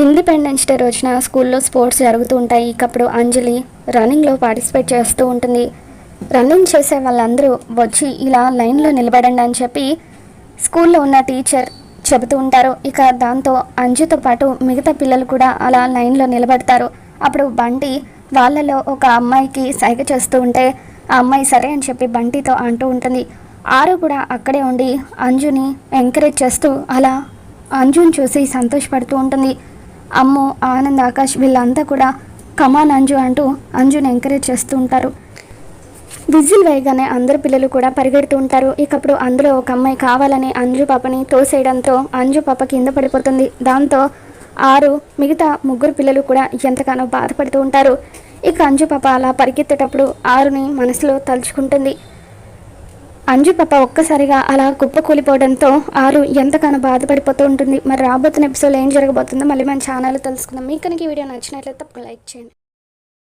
Independence day రోజున స్కూల్లో sports జరుగుతూ ఉంటాయి. ఇకప్పుడు అంజలి రన్నింగ్లో పార్టిసిపేట్ చేస్తూ ఉంటుంది. రన్నింగ్ చేసే వాళ్ళందరూ వచ్చి ఇలా లైన్లో నిలబడండి అని చెప్పి స్కూల్లో ఉన్న టీచర్ చెబుతూ ఉంటారు. ఇక దాంతో అంజుతో పాటు మిగతా పిల్లలు కూడా అలా లైన్లో నిలబడతారు. అప్పుడు బంటి వాళ్ళలో ఒక అమ్మాయికి సైగ చేస్తూ ఉంటే ఆ అమ్మాయి సరే అని చెప్పి బంటితో అంటూ ఉంటుంది. ఆరు కూడా అక్కడే ఉండి అంజుని ఎంకరేజ్ చేస్తూ అలా అంజుని చూసి సంతోషపడుతూ ఉంటుంది. అమ్ము, ఆనంద్, ఆకాష్ వీళ్ళంతా కూడా కమాన్ అంజు అంటూ అంజుని ఎంకరేజ్ చేస్తూ ఉంటారు. విజిల్ వేయగానే అందరు పిల్లలు కూడా పరిగెడుతూ ఉంటారు. ఇకప్పుడు అందులో ఒక అమ్మాయి కావాలని అంజు పాపని తోసేయడంతో అంజు పాప కింద పడిపోతుంది. దాంతో ఆరు మిగతా ముగ్గురు పిల్లలు కూడా ఎంతగానో బాధపడుతూ ఉంటారు. ఇక అంజు పాప అలా పరిగెత్తేటప్పుడు ఆరుని మనసులో తలుచుకుంటుంది. అంజు పాప ఒక్కసారిగా అలా కుప్పకూలిపోవడంతో ఆరు ఎంతగానో బాధపడిపోతూ ఉంటుంది. మరి రాబోతున్న ఎపిసోడ్లో ఏం జరగబోతుందో మళ్ళీ మన ఛానల్లో తెలుసుకుందాం. మీకు కనుక ఈ వీడియో నచ్చినట్లయితే తప్పకుండా లైక్ చేయండి.